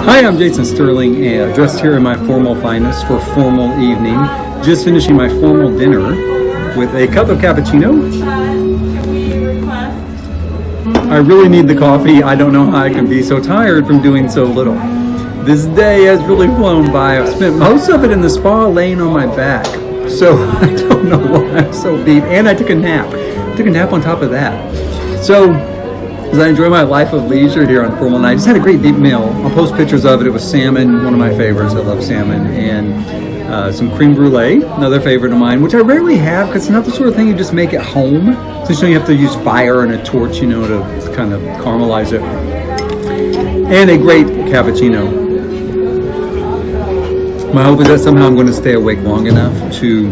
Hi, I'm Jason Sterling, dressed here in my formal finest for formal evening. Just finishing my formal dinner with a cup of cappuccino. I really need the coffee. I don't know how I can be so tired from doing so little. This day has really flown by. I've spent most of it in the spa laying on my back. So I don't know why I'm so beat. And I took a nap. On top of that. So as I enjoy my life of leisure here on Formal Night, just had a great deep meal. I'll post pictures of it. It was salmon, one of my favorites. I love salmon. And some creme brulee, another favorite of mine, which I rarely have because it's not the sort of thing you just make at home. Since you have to use fire and a torch, to kind of caramelize it. And a great cappuccino. My hope is that somehow I'm going to stay awake long enough to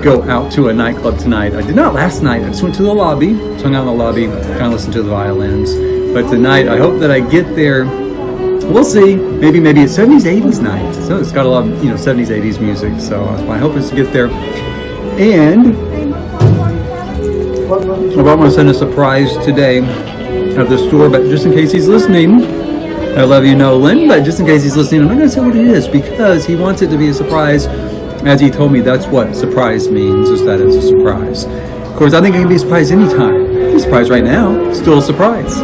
go out to a nightclub tonight. I did not last night. I just went to the lobby, hung out in the lobby, kind of listened to the violins. But tonight, I hope that I get there. We'll see. Maybe it's 70s, 80s night. So it's got a lot of 70s, 80s music. So my hope is to get there. And I bought my son a surprise today at the store, but just in case he's listening, I love you, Nolan, but just in case he's listening, I'm not going to say what it is because he wants it to be a surprise. As he told me, that's what surprise means, is that it's a surprise. Of course, I think it can be a surprise anytime. It's a surprise right now. It's still a surprise.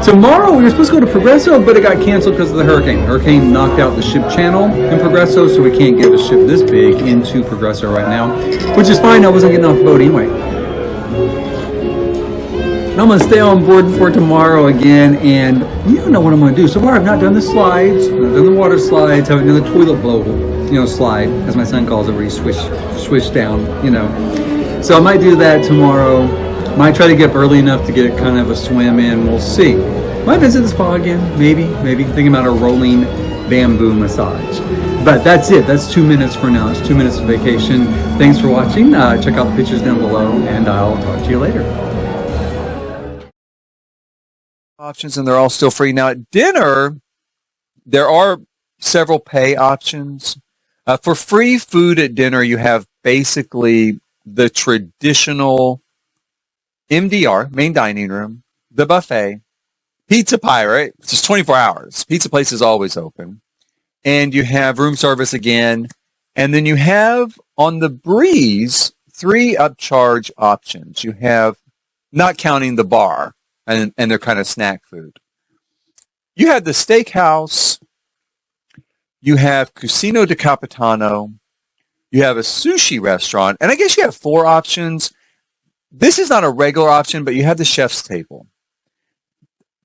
Tomorrow, we were supposed to go to Progresso, but it got canceled because of the hurricane. The hurricane knocked out the ship channel in Progresso, so we can't get a ship this big into Progresso right now, which is fine. I wasn't getting off the boat anyway. I'm going to stay on board for tomorrow again, and you don't know what I'm going to do. So far, I've not done the slides. I've done the water slides. I haven't done the toilet bowl, slide, as my son calls it, where you swish down, So I might do that tomorrow. Might try to get up early enough to get kind of a swim in. We'll see. Might visit the spa again, maybe. Thinking about a rolling bamboo massage. But that's it. That's 2 minutes for now. It's 2 minutes of vacation. Thanks for watching. Check out the pictures down below, and I'll talk to you later. Options, and they're all still free. Now at dinner, there are several pay options. For free food at dinner, you have basically the traditional MDR, main dining room, the buffet, Pizza Pirate, which is 24 hours. Pizza place is always open. And you have room service again. And then you have, on the breeze, 3 upcharge options. You have, not counting the bar and their kind of snack food. You have the Steakhouse. You have Cucina de Capitano. You have a sushi restaurant. And I guess you have 4 options. This is not a regular option, but you have the chef's table.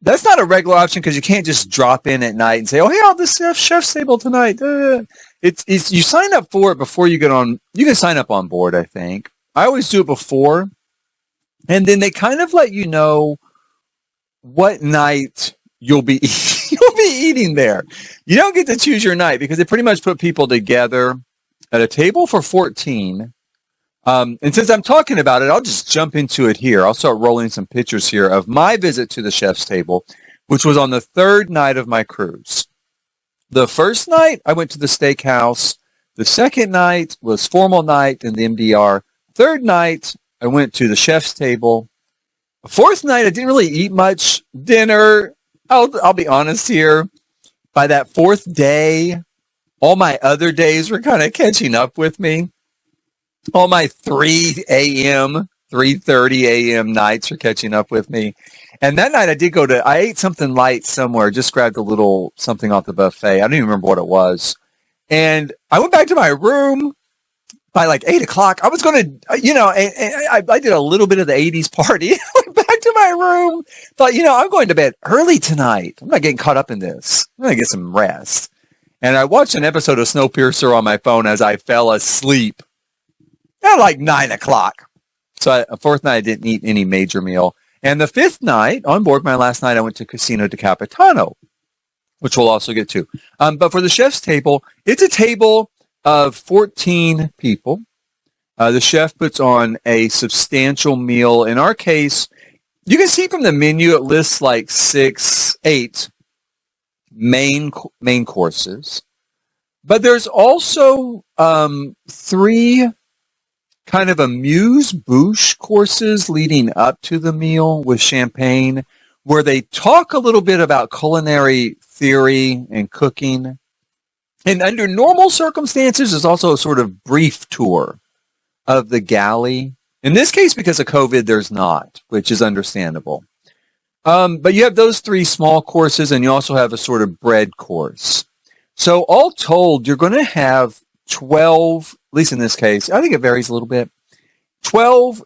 That's not a regular option because you can't just drop in at night and say, oh, hey, I'll have the chef's table tonight. It's you sign up for it before you get on. You can sign up on board, I think. I always do it before. And then they kind of let you know what night you'll be eating there. You don't get to choose your night because they pretty much put people together at a table for 14. And since I'm talking about it, I'll just jump into it here. I'll start rolling some pictures here of my visit to the chef's table, which was on the 3rd night of my cruise. The first night, I went to the Steakhouse. The second night was formal night in the MDR. Third night, I went to the chef's table. Fourth night, I didn't really eat much dinner. I'll be honest here. By that 4th day, all my other days were kind of catching up with me. All my 3 a.m., 3:30 a.m. nights are catching up with me. And that night I ate something light somewhere, just grabbed a little something off the buffet. I don't even remember what it was. And I went back to my room by like 8 o'clock. I was going to, I did a little bit of the 80s party. I went back to my room, thought, I'm going to bed early tonight. I'm not getting caught up in this. I'm going to get some rest. And I watched an episode of Snowpiercer on my phone as I fell asleep at like 9 o'clock. So a 4th night, I didn't eat any major meal. And the 5th night, on board my last night, I went to Cucina de Capitano, which we'll also get to. But for the chef's table, it's a table of 14 people. The chef puts on a substantial meal. In our case, you can see from the menu, it lists like 8 main courses, but there's also 3 kind of amuse-bouche courses leading up to the meal with champagne, where they talk a little bit about culinary theory and cooking. And under normal circumstances, there's also a sort of brief tour of the galley. In this case, because of COVID, there's not, which is understandable. But you have those 3 small courses, and you also have a sort of bread course. So all told, you're going to have 12, at least in this case, I think it varies a little bit, 12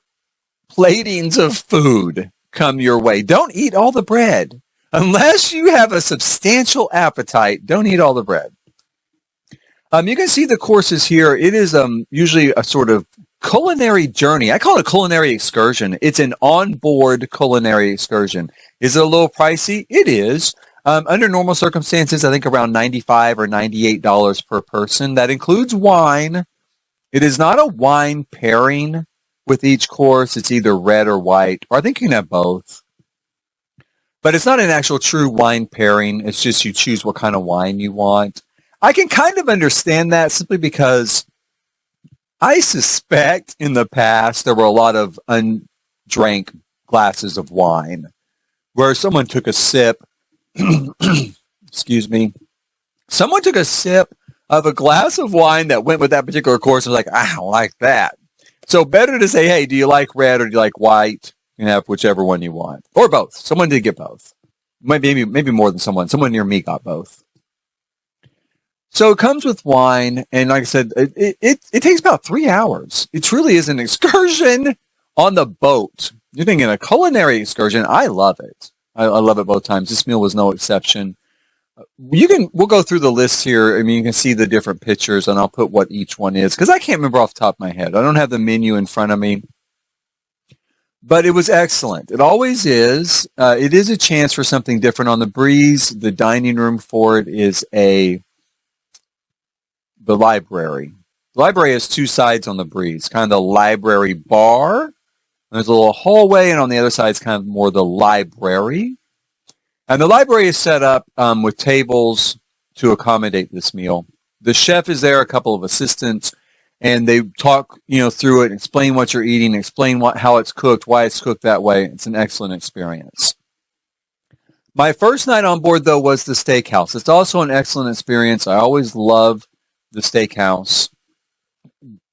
platings of food come your way. Don't eat all the bread. Unless you have a substantial appetite, don't eat all the bread. You can see the courses here. It is usually a sort of culinary journey. I call it a culinary excursion. It's an onboard culinary excursion. Is it a little pricey? It is. Under normal circumstances, I think around $95 or $98 per person. That includes wine. It is not a wine pairing with each course. It's either red or white, or I think you can have both. But it's not an actual true wine pairing. It's just you choose what kind of wine you want. I can kind of understand that simply because I suspect in the past there were a lot of undrank glasses of wine where someone took a sip, excuse me, someone took a sip of a glass of wine that went with that particular course and was like, I don't like that. So better to say, hey, do you like red or do you like white? You can have whichever one you want. Or both. Someone did get both. Maybe more than someone. Someone near me got both. So it comes with wine, and like I said, it takes about 3 hours. It truly is an excursion on the boat. You're thinking a culinary excursion. I love it. I love it both times. This meal was no exception. We'll go through the list here. I mean, you can see the different pictures, and I'll put what each one is, because I can't remember off the top of my head. I don't have the menu in front of me. But it was excellent. It always is. It is a chance for something different on the breeze. The dining room for it is the library. The library has 2 sides on the breeze, kind of the library bar. There's a little hallway, and on the other side is kind of more the library. And the library is set up with tables to accommodate this meal. The chef is there, a couple of assistants, and they talk, through it, explain what you're eating, explain how it's cooked, why it's cooked that way. It's an excellent experience. My first night on board, though, was the Steakhouse. It's also an excellent experience. I always love the Steakhouse.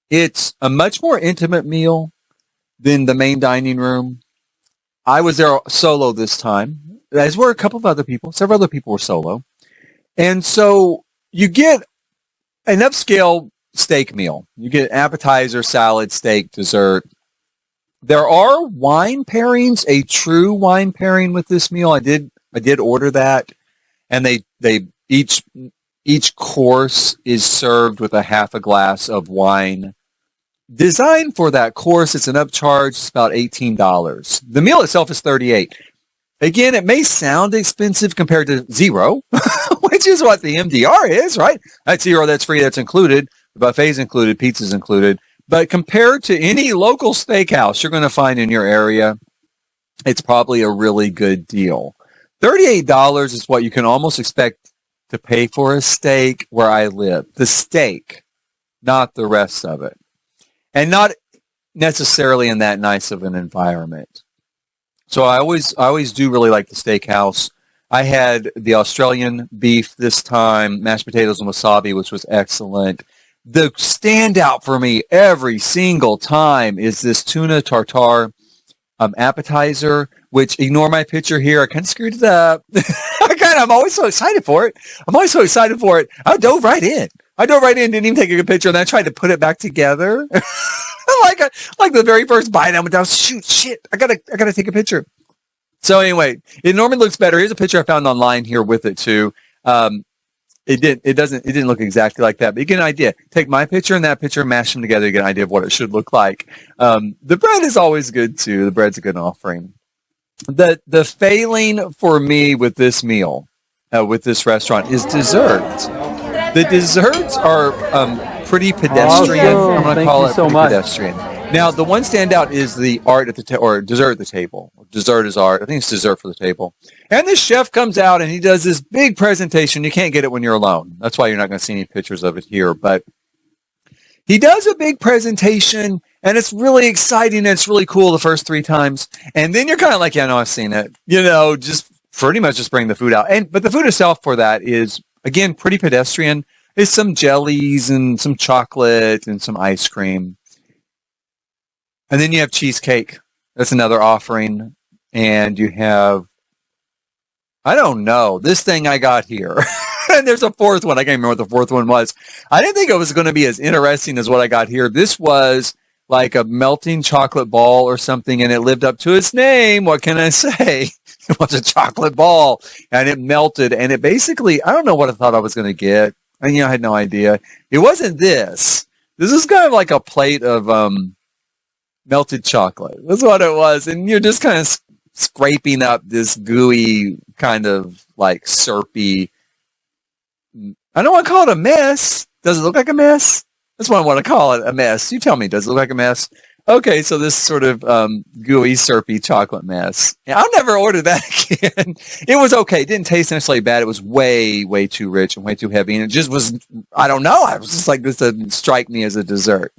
It's a much more intimate meal than the main dining room. I was there solo this time, as were a couple of other people. Several other people were solo. And so you get an upscale steak meal. You get appetizer, salad, steak, dessert. There are wine pairings, a true wine pairing with this meal. I did order that, and they each course is served with a half a glass of wine. Designed for that course, it's an upcharge. It's about $18. The meal itself is $38. Again, it may sound expensive compared to zero, which is what the MDR is, right? That's zero, that's free, that's included. The buffet's included, pizza's included. But compared to any local steakhouse you're going to find in your area, it's probably a really good deal. $38 is what you can almost expect to pay for a steak where I live. The steak, not the rest of it. And not necessarily in that nice of an environment. So I always do really like the Steakhouse. I had the Australian beef this time, mashed potatoes and wasabi, which was excellent. The standout for me every single time is this Tuna Tartare appetizer, which, ignore my picture here, I kind of screwed it up. I'm always so excited for it. I dove right in, didn't even take a good picture, and then I tried to put it back together. like the very first bite, I went down, shit, I gotta take a picture. So anyway, it normally looks better. Here's a picture I found online here with it too. It didn't look exactly like that, but you get an idea. Take my picture and that picture, mash them together, you get an idea of what it should look like. The bread is always good too. The bread's a good offering. The failing for me with this meal, with this restaurant, is dessert. The desserts are pretty pedestrian. Awesome. I'm going to call it pretty pedestrian. Now, the one standout is the art at the or dessert at the table. Dessert is art. I think it's dessert for the table. And the chef comes out and he does this big presentation. You can't get it when you're alone. That's why you're not going to see any pictures of it here. But he does a big presentation, and it's really exciting, and it's really cool the first 3 times. And then you're kind of like, yeah, no, I've seen it. Just pretty much just bring the food out. But the food itself for that is, again, pretty pedestrian. It's some jellies and some chocolate and some ice cream. And then you have cheesecake. That's another offering. And you have, I don't know, this thing I got here. And there's a 4th one. I can't remember what the 4th one was. I didn't think it was going to be as interesting as what I got here. This was like a melting chocolate ball or something, and it lived up to its name. What can I say? It was a chocolate ball, and it melted. And it basically, I don't know what I thought I was going to get. And, I had no idea. It wasn't this. This is kind of like a plate of melted chocolate. That's what it was. And you're just kind of scraping up this gooey kind of like syrupy, I don't want to call it a mess. Does it look like a mess? That's what I want to call it, a mess. You tell me, does it look like a mess? Okay, so this sort of gooey, syrupy chocolate mess. Yeah, I'll never order that again. It was okay. It didn't taste necessarily bad. It was way, way too rich and way too heavy. And it just was, I don't know. I was just like, this doesn't strike me as a dessert.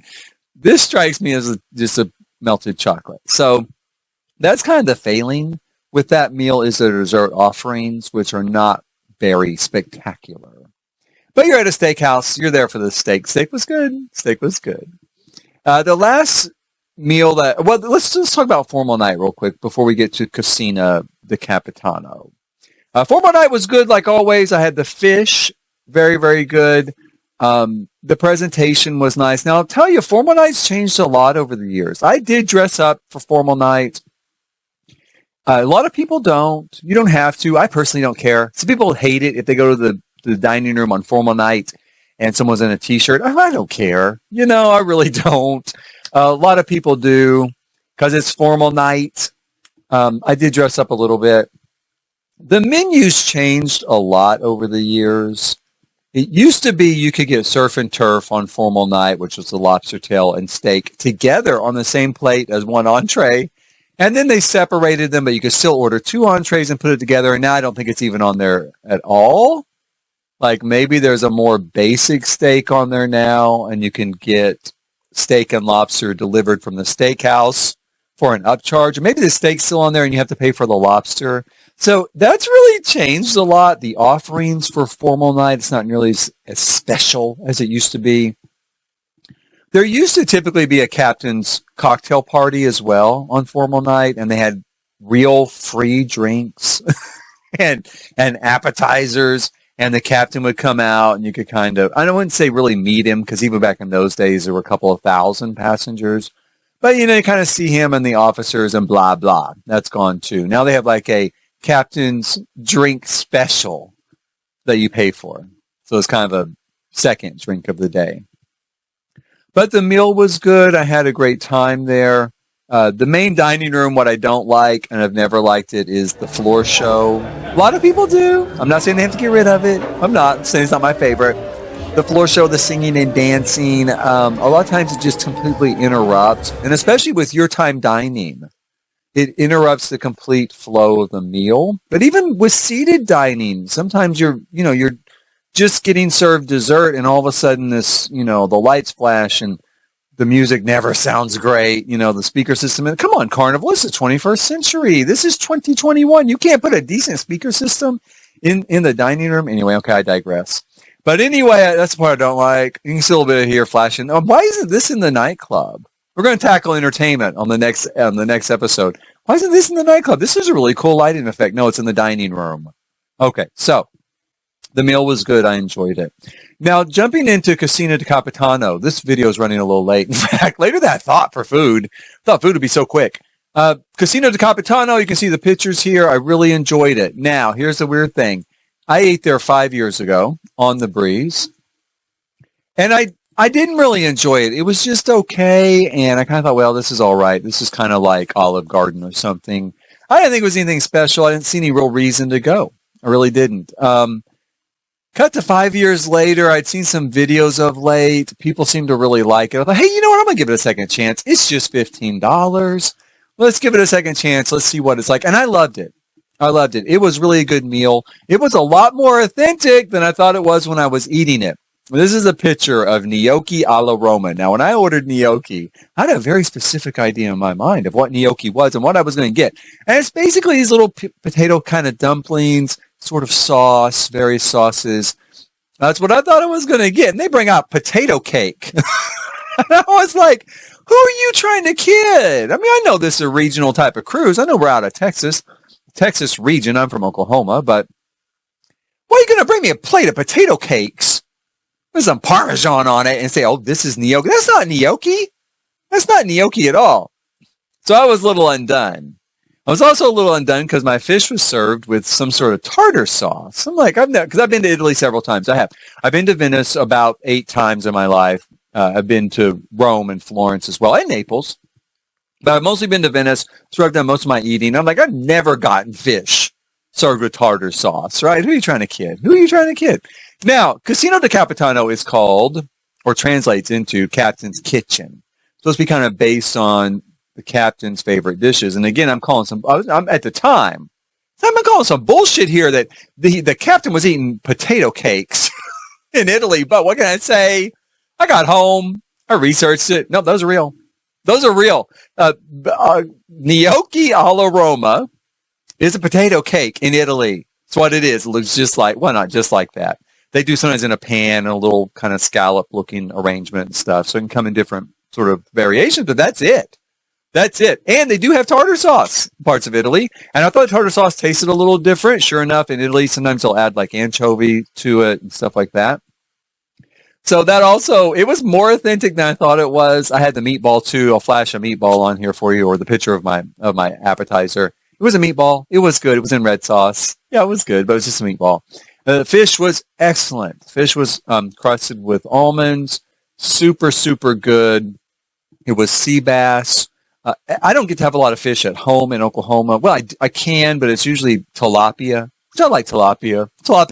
This strikes me as just a melted chocolate. So that's kind of the failing with that meal is the dessert offerings, which are not very spectacular. But you're at a steakhouse. You're there for the steak. Steak was good. The last meal let's just talk about formal night real quick before we get to Cucina the Capitano. Formal night was good like always. I had the fish, very, very good. The presentation was nice. Now, I'll tell you, formal nights changed a lot over the years. I did dress up for formal night. A lot of people don't. You don't have to. I personally don't care. Some people hate it if they go to the dining room on formal night and someone's in a t-shirt. I don't care. I really don't. A lot of people do because it's formal night. I did dress up a little bit. The menus changed a lot over the years. It used to be you could get surf and turf on formal night, which was the lobster tail and steak, together on the same plate as one entree. And then they separated them, but you could still order 2 entrees and put it together. And now I don't think it's even on there at all. Like maybe there's a more basic steak on there now, and you can get steak and lobster delivered from the steakhouse for an upcharge. Or maybe the steak's still on there and you have to pay for the lobster. So that's really changed a lot. The offerings for formal night, it's not nearly as special as it used to be. There used to typically be a captain's cocktail party as well on formal night, and they had real free drinks and appetizers, and the captain would come out, and you could kind of, I wouldn't say really meet him, because even back in those days, there were a couple of thousand passengers. But, you kind of see him and the officers and blah, blah. That's gone too. Now they have like a captain's drink special that you pay for. So it's kind of a second drink of the day. But the meal was good. I had a great time there. The main dining room, what I don't like, and I've never liked it, is the floor show. A lot of people do. I'm not saying they have to get rid of it. I'm not saying it's not my favorite. The floor show, the singing and dancing, a lot of times it just completely interrupts. And especially with your time dining, it interrupts the complete flow of the meal. But even with seated dining, sometimes you're just getting served dessert, and all of a sudden this, the lights flash and the music never sounds great. The speaker system. Come on, Carnival. This is the 21st century. This is 2021. You can't put a decent speaker system in the dining room. Anyway, okay, I digress. But anyway, that's the part I don't like. You can see a little bit of here flashing. Why isn't this in the nightclub? We're going to tackle entertainment on the next episode. Why isn't this in the nightclub? This is a really cool lighting effect. No, it's in the dining room. Okay, so the meal was good. I enjoyed it. Now, jumping into Cucina di Capitano, this video is running a little late. In fact, later than I thought for food. I thought food would be so quick. Cucina di Capitano, you can see the pictures here. I really enjoyed it. Now, here's the weird thing. I ate there 5 years ago on the breeze, and I didn't really enjoy it. It was just okay, and I kind of thought, well, this is all right. This is kind of like Olive Garden or something. I didn't think it was anything special. I didn't see any real reason to go. I really didn't. Cut to 5 years later, I'd seen some videos of late. People seem to really like it. I thought, hey, you know what? I'm going to give it a second chance. It's just $15. Let's give it a second chance. Let's see what it's like. And I loved it. I loved it. It was really a good meal. It was a lot more authentic than I thought it was when I was eating it. This is a picture of gnocchi alla Roma. Now, when I ordered gnocchi, I had a very specific idea in my mind of what gnocchi was and what I was going to get. And it's basically these little potato kind of dumplings, sort of sauce, various sauces. That's what I thought I was going to get. And they bring out potato cake. And I was like, who are you trying to kid? I mean, I know this is a regional type of cruise. I know we're out of Texas region. I'm from Oklahoma, but why are you going to bring me a plate of potato cakes with some Parmesan on it and say, oh, this is gnocchi? That's not gnocchi. That's not gnocchi at all. So I was a little undone. I was also a little undone because my fish was served with some sort of tartar sauce. I'm like, because I've been to Italy several times. I've been to Venice about 8 times in my life. I've been to Rome and Florence as well, and Naples. But I've mostly been to Venice. That's where I've done most of my eating. I'm like, I've never gotten fish served with tartar sauce, right? Who are you trying to kid? Now, Casino de Capitano is called, or translates into, Captain's Kitchen. It's supposed to be kind of based on the captain's favorite dishes. And again, I'm calling some bullshit here that the captain was eating potato cakes in Italy. But what can I say? I got home. I researched it. No, those are real. Gnocchi alla Roma is a potato cake in Italy. That's what it is. It looks just like, well, not just like that. They do sometimes in a pan and a little kind of scallop-looking arrangement and stuff. So it can come in different sort of variations, but that's it. And they do have tartar sauce in parts of Italy. And I thought tartar sauce tasted a little different. Sure enough, in Italy, sometimes they'll add like anchovy to it and stuff like that. So that also, it was more authentic than I thought it was. I had the meatball too. I'll flash a meatball on here for you, or the picture of my appetizer. It was a meatball. It was good. It was in red sauce. Yeah, it was good, but it was just a meatball. The fish was excellent. Fish was crusted with almonds. Super, super good. It was sea bass. I don't get to have a lot of fish at home in Oklahoma. Well, I can, but it's usually tilapia, which I like tilapia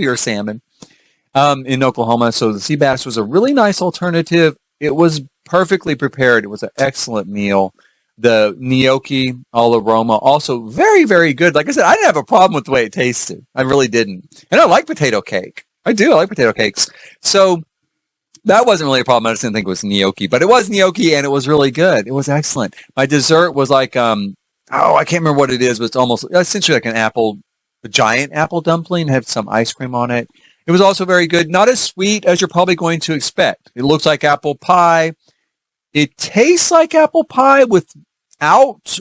or salmon in Oklahoma. So the sea bass was a really nice alternative. It was perfectly prepared. It was an excellent meal. The gnocchi alla Roma, also very, very good. Like I said, I didn't have a problem with the way it tasted. I really didn't. And I like potato cake. I do. I like potato cakes. So that wasn't really a problem. I just didn't think it was gnocchi. But it was gnocchi, and it was really good. It was excellent. My dessert was like, I can't remember what it is, but it's almost essentially like a giant apple dumpling, had some ice cream on it. It was also very good. Not as sweet as you're probably going to expect. It looks like apple pie. It tastes like apple pie without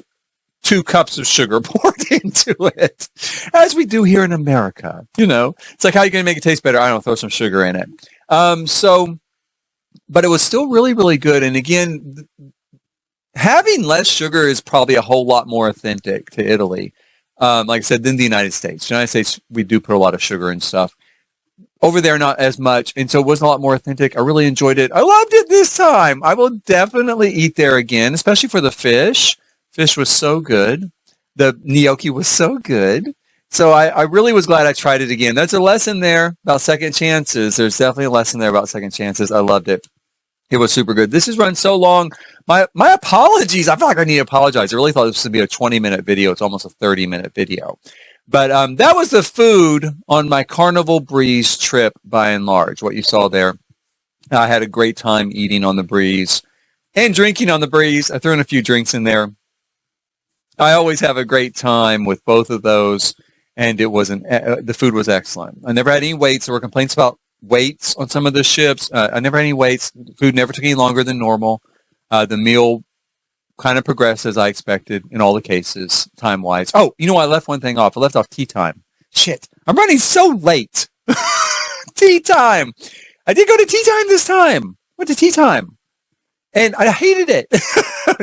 2 cups of sugar poured into it, as we do here in America. You know, it's like, how are you going to make it taste better? I don't know, throw some sugar in it. But it was still really, really good. And again, having less sugar is probably a whole lot more authentic to Italy, like I said, than the United States. The United States, we do put a lot of sugar and stuff. Over there, not as much. And so it was a lot more authentic. I really enjoyed it. I loved it this time. I will definitely eat there again, especially for the fish. Fish was so good. The gnocchi was so good. So I really was glad I tried it again. There's a lesson there about second chances. There's definitely a lesson there about second chances. I loved it. It was super good. This has run so long. My apologies. I feel like I need to apologize. I really thought this would be a 20-minute video. It's almost a 30-minute video. But that was the food on my Carnival Breeze trip by and large, what you saw there. I had a great time eating on the Breeze and drinking on the Breeze. I threw in a few drinks in there. I always have a great time with both of those, and the food was excellent. I never had any waits. There were complaints about waits on some of the ships. I never had any waits. The food never took any longer than normal. The meal kind of progressed as I expected in all the cases, time-wise. Oh, you know, I left one thing off. I left off tea time. Shit. I'm running so late. Tea time. I did go to tea time this time. Went to tea time. And I hated it.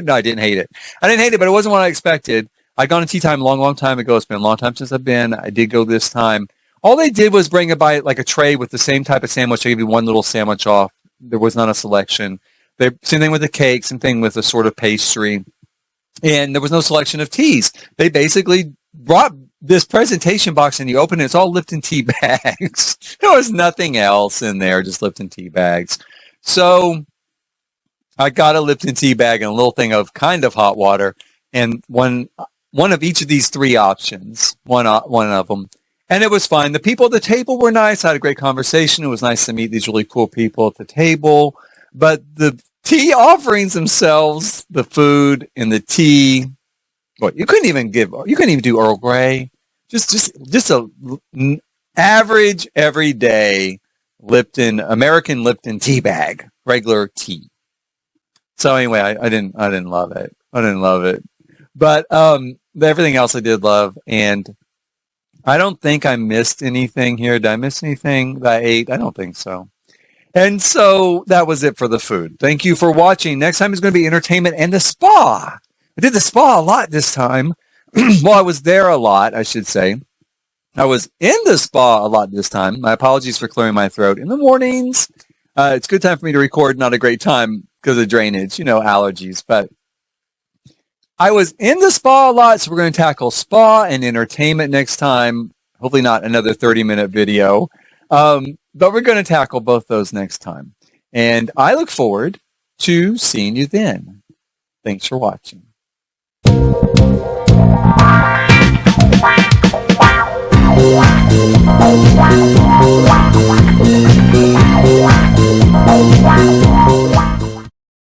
No, I didn't hate it. I didn't hate it, but it wasn't what I expected. I'd gone to tea time a long, long time ago. It's been a long time since I've been. I did go this time. All they did was bring like a tray with the same type of sandwich. They gave you one little sandwich off. There was not a selection. Same thing with the cake, same thing with the sort of pastry. And there was no selection of teas. They basically brought this presentation box and you open it, it's all Lipton tea bags. There was nothing else in there, just Lipton tea bags. So I got a Lipton tea bag and a little thing of kind of hot water and one of each of these three options, one of them. And it was fine. The people at the table were nice. I had a great conversation. It was nice to meet these really cool people at the table. But the tea offerings themselves, the food and the tea, well, you couldn't even do Earl Grey. Just a average everyday American Lipton tea bag, regular tea. So anyway, I didn't love it. But everything else I did love, and I don't think I missed anything here. Did I miss anything that I ate? I don't think so. And so that was it for the food. Thank you for watching. Next time is going to be entertainment and the spa. I did the spa a lot this time. Well, I was there a lot, I should say. I was in the spa a lot this time. My apologies for clearing my throat in the mornings. It's a good time for me to record, not a great time because of drainage, allergies. But I was in the spa a lot, so we're going to tackle spa and entertainment next time. Hopefully not another 30-minute video. But we're going to tackle both those next time. And I look forward to seeing you then. Thanks for watching.